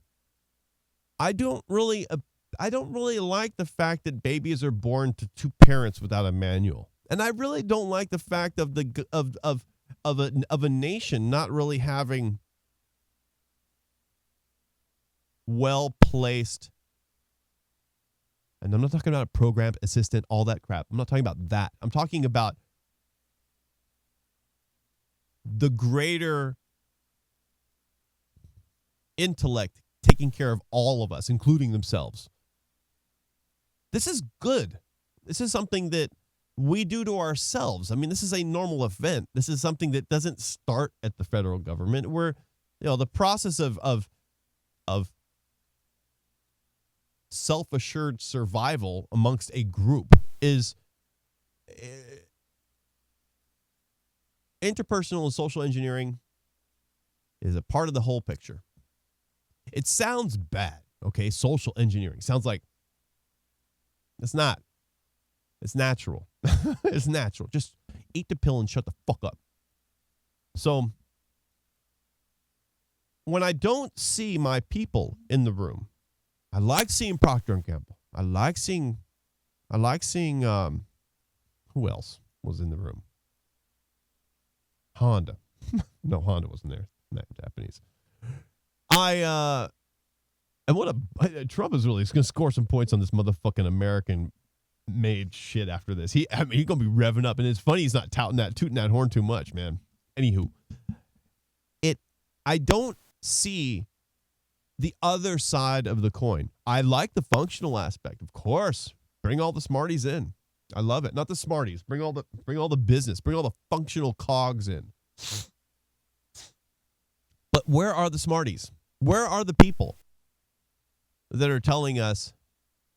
I don't really like the fact that babies are born to two parents without a manual. And I really don't like the fact of a nation not really having well-placed, and I'm not talking about a program assistant, all that crap. I'm not talking about that. I'm talking about the greater intellect taking care of all of us, including themselves. This is good. This is something that we do to ourselves. I mean, this is a normal event. This is something that doesn't start at the federal government. Where, the process of self-assured survival amongst a group is interpersonal and social engineering is a part of the whole picture. It sounds bad, okay? Social engineering sounds like it's not. It's natural. It's natural. Just eat the pill and shut the fuck up. So when I don't see my people in the room, I like seeing Procter & Gamble. I like seeing who else was in the room? Honda. No, Honda wasn't there. Not Japanese. And Trump is really going to score some points on this motherfucking American self-made shit after this. He's going to be revving up. And it's funny he's not tooting that horn too much, man. Anywho, I don't see the other side of the coin. I like the functional aspect. Of course, bring all the smarties in. I love it. Not the smarties. Bring all the business. Bring all the functional cogs in. But where are the smarties? Where are the people that are telling us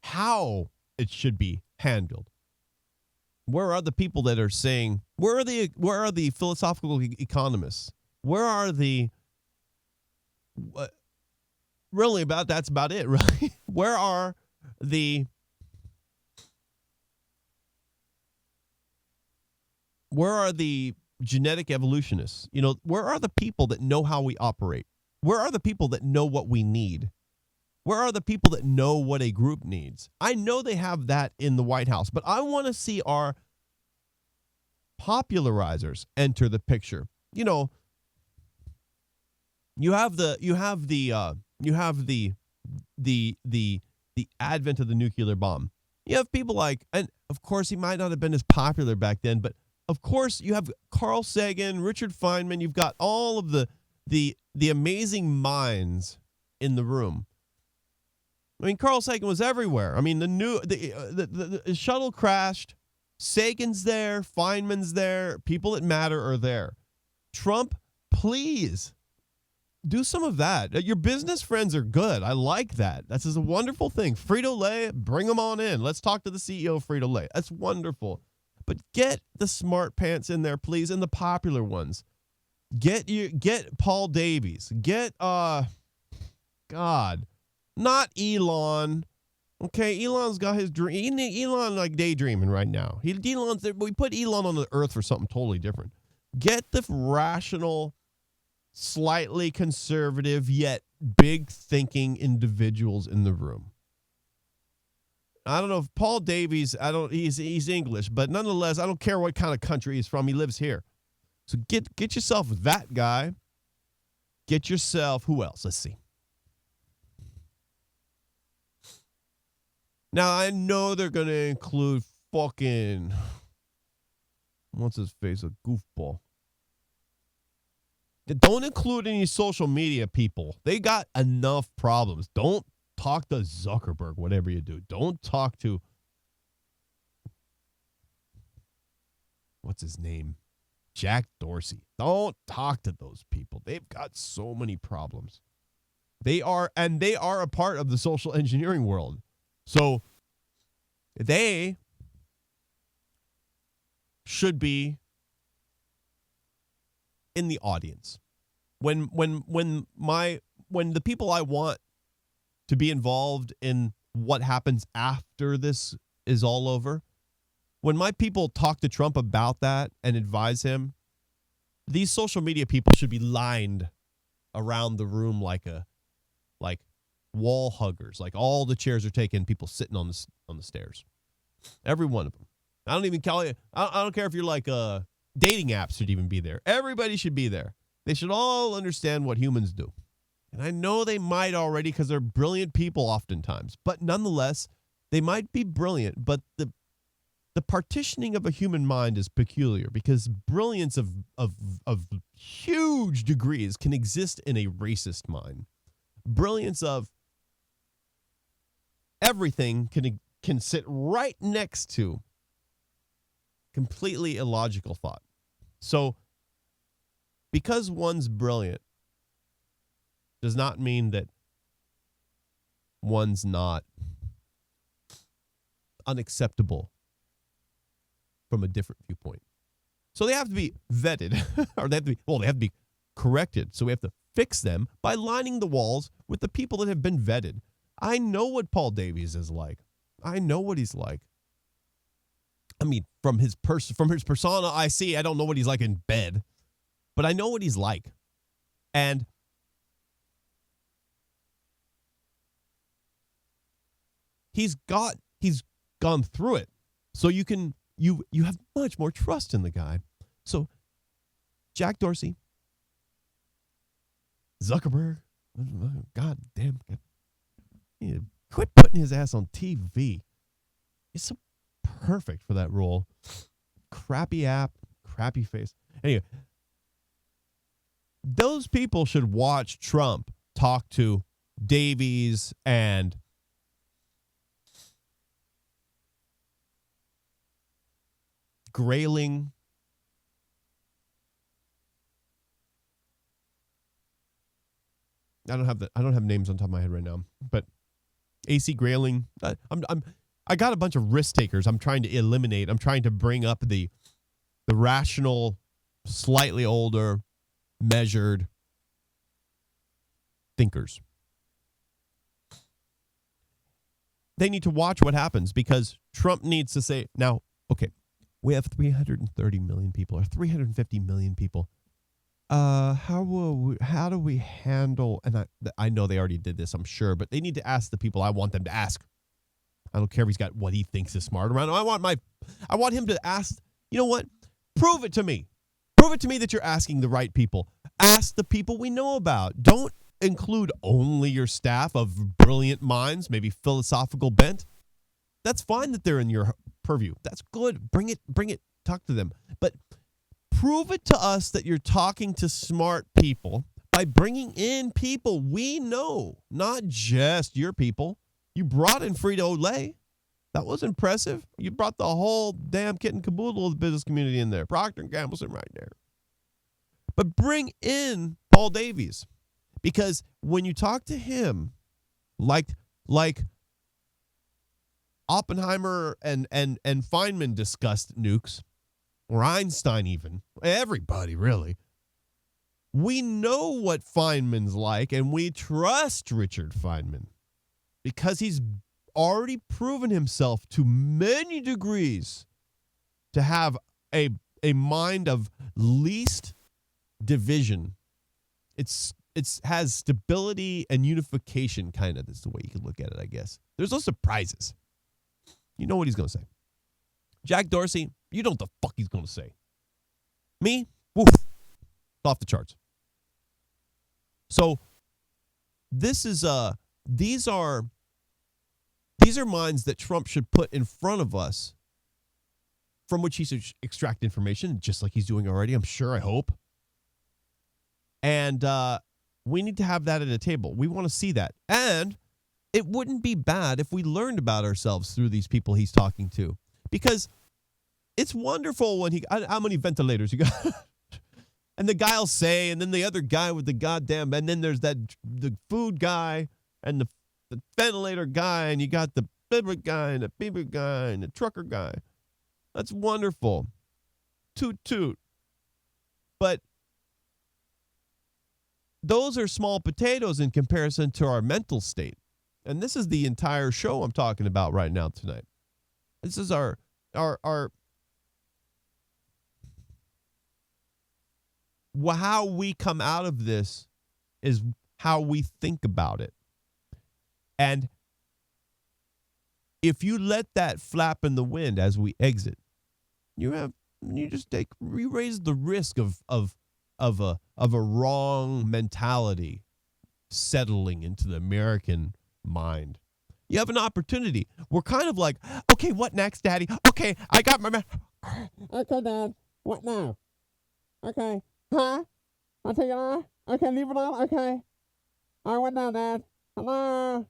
how it should be handled? Where are the people that are saying, where are the philosophical economists? Where are the really that's about it, right? Where are the genetic evolutionists? You know, where are the people that know how we operate? Where are the people that know what we need? Where are the people that know what a group needs? I know they have that in the White House, but I want to see our popularizers enter the picture. You know, you have the advent of the nuclear bomb. You have people like, and of course he might not have been as popular back then, but of course you have Carl Sagan, Richard Feynman. You've got all of the amazing minds in the room. I mean, Carl Sagan was everywhere. I mean, the shuttle crashed. Sagan's there. Feynman's there. People that matter are there. Trump, please do some of that. Your business friends are good. I like that. That's a wonderful thing. Frito-Lay, bring them on in. Let's talk to the CEO of Frito-Lay. That's wonderful. But get the smart pants in there, please, and the popular ones. Get Paul Davies. Get not Elon. Okay, Elon's got his dream. Elon like daydreaming right now. We put Elon on the earth for something totally different. Get the rational, slightly conservative yet big thinking individuals in the room. I don't know if Paul Davies, he's English, but nonetheless, I don't care what kind of country he's from. He lives here. So get yourself that guy. Get yourself, who else? Let's see. Now, I know they're going to include fucking, what's his face, a goofball. Don't include any social media people. They got enough problems. Don't talk to Zuckerberg, whatever you do. Don't talk to, what's his name? Jack Dorsey. Don't talk to those people. They've got so many problems. They are a part of the social engineering world. So they should be in the audience. When the people I want to be involved in what happens after this is all over, when my people talk to Trump about that and advise him, these social media people should be lined around the room like wall huggers. Like all the chairs are taken, people sitting on the stairs. Every one of them. I don't care if you're like dating apps should even be there. Everybody should be there. They should all understand what humans do. And I know they might already because they're brilliant people oftentimes. But nonetheless, they might be brilliant, but the partitioning of a human mind is peculiar because brilliance of huge degrees can exist in a racist mind. Brilliance of everything can sit right next to completely illogical thought. So because one's brilliant does not mean that one's not unacceptable from a different viewpoint. So they have to be vetted, or they have to be corrected. So we have to fix them by lining the walls with the people that have been vetted. I know what Paul Davies is like. I know what he's like. I mean, from his persona I see, I don't know what he's like in bed, but I know what he's like. And he's gone through it. So you have much more trust in the guy. So Jack Dorsey, Zuckerberg, God damn, quit putting his ass on TV. It's so perfect for that role. Crappy app, crappy face. Anyway, those people should watch Trump talk to Davies and Grayling. I don't have names on top of my head right now, but AC Grayling. I got a bunch of risk takers. I'm trying to eliminate. I'm trying to bring up the rational, slightly older, measured thinkers. They need to watch what happens because Trump needs to say, now, okay, we have 330 million people or 350 million people. How do we handle, and I know they already did this, I'm sure, but they need to ask the people I want them to ask. I don't care if he's got what he thinks is smart around. I want him to ask, you know what? Prove it to me. Prove it to me that you're asking the right people. Ask the people we know about. Don't include only your staff of brilliant minds, maybe philosophical bent. That's fine that they're in your purview. That's good. Bring it. Talk to them. But prove it to us that you're talking to smart people by bringing in people we know, not just your people. You brought in Frito-Lay. That was impressive. You brought the whole damn kit and caboodle of the business community in there. Procter & Gamble's right there. But bring in Paul Davies. Because when you talk to him, like Oppenheimer and Feynman discussed nukes, or Einstein even, everybody really, we know what Feynman's like, and we trust Richard Feynman because he's already proven himself to many degrees to have a mind of least division. It has stability and unification, kind of. That's the way you can look at it, I guess. There's no surprises. You know what he's going to say. Jack Dorsey, you know what the fuck he's going to say. Me? Woof. Off the charts. So these are minds that Trump should put in front of us from which he should extract information, just like he's doing already, I'm sure, I hope. And we need to have that at a table. We want to see that. And it wouldn't be bad if we learned about ourselves through these people he's talking to. Because it's wonderful when how many ventilators you got? And the guy will say, and then the other guy with the goddamn, and then there's the food guy and the ventilator guy, and you got the bibber guy and the beaver guy and the trucker guy. That's wonderful. Toot toot. But those are small potatoes in comparison to our mental state. And this is the entire show I'm talking about right now tonight. This is our how we come out of this is how we think about it. And if you let that flap in the wind as we exit, you raise the risk of a wrong mentality settling into the American mind. You have an opportunity. We're kind of like, okay, what next, Daddy? Okay, I got my Okay, Dad. What now? Okay. Huh? I'll take it off? Okay, leave it on? Okay. All right, what now, Dad? Hello?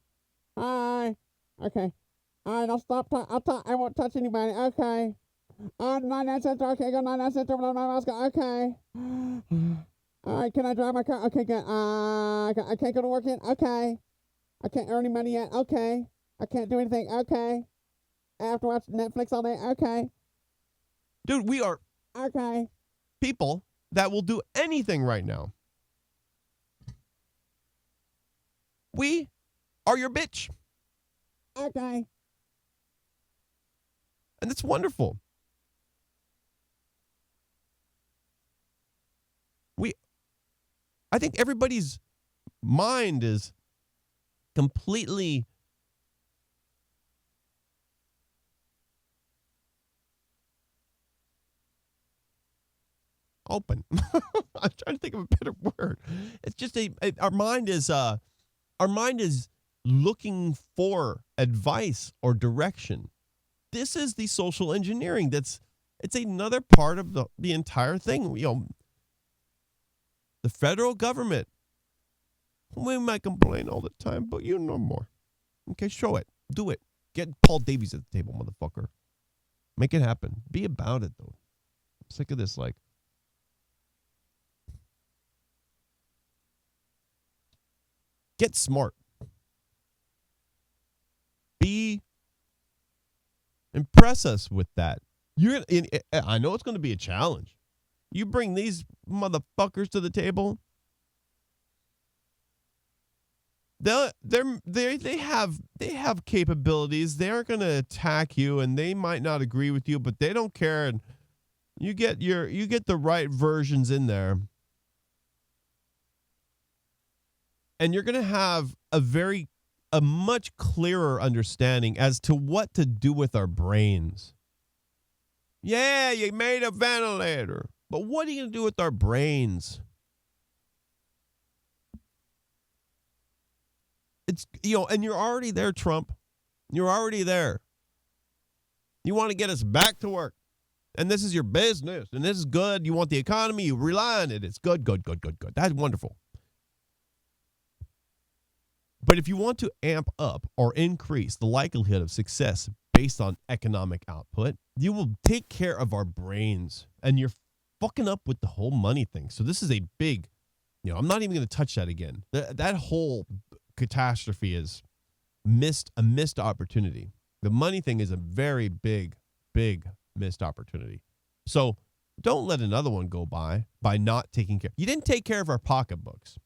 Hi. Okay. All right, I'll stop. I won't touch anybody. Okay. 99 cents. Okay, go 99 cents over to my mouse. Okay. All right, can I drive my car? Okay, good. I can't go to work yet? Okay. I can't earn any money yet? Okay. I can't do anything? Okay. I have to watch Netflix all day? Okay. Dude, we are okay. People that will do anything right now. We are your bitch. Okay. And it's wonderful. I think everybody's mind is completely open. I'm trying to think of a better word. It's just our mind is looking for advice or direction. this is the social engineering. It's another part of the entire thing. The federal government, we might complain all the time, but you know more. Okay, show it. Do it. Get Paul Davies at the table, motherfucker. Make it happen. Be about it, though. I'm sick of this, get smart. Impress us with that. I know it's going to be a challenge. You bring these motherfuckers to the table. They have capabilities. They aren't going to attack you, and they might not agree with you, but they don't care. And you get the right versions in there, and you're going to have a much clearer understanding as to what to do with our brains. Yeah, you made a ventilator, but what are you going to do with our brains? It's, and you're already there, Trump. You're already there. You want to get us back to work. And this is your business. And this is good. You want the economy. You rely on it. It's good, good, good, good, good. That's wonderful. But if you want to amp up or increase the likelihood of success based on economic output, you will take care of our brains. And you're fucking up with the whole money thing. So this is a big, I'm not even going to touch that again. That whole catastrophe is a missed opportunity. The money thing is a very big missed opportunity. So don't let another one go by not taking care. You didn't take care of our pocketbooks.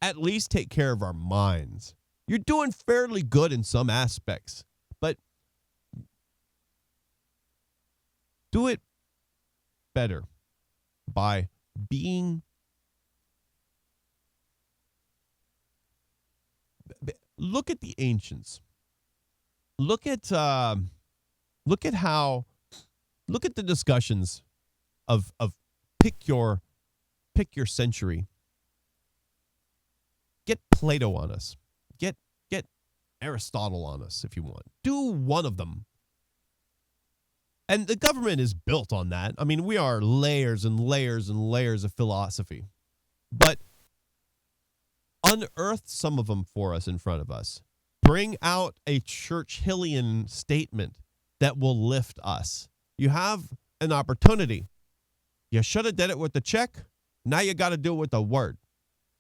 At least take care of our minds. You're doing fairly good in some aspects, but do it better by being. Look at the ancients. Look at the discussions of pick your century. Get Plato on us. Get Aristotle on us if you want. Do one of them. And the government is built on that. I mean, we are layers and layers and layers of philosophy. But unearth some of them for us in front of us. Bring out a Churchillian statement that will lift us. You have an opportunity. You should have did it with the check. Now you got to do it with the word.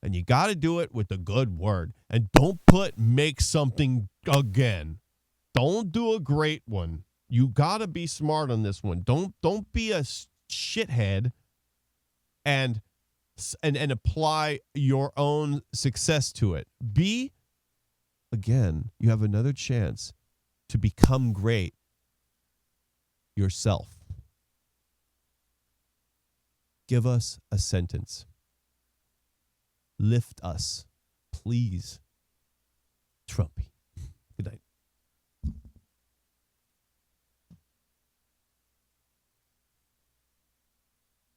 And you got to do it with a good word. And don't make something again. Don't do a great one. You got to be smart on this one. Don't be a shithead and apply your own success to it. Again, you have another chance to become great yourself. Give us a sentence. Lift us, please. Trumpy. Good night.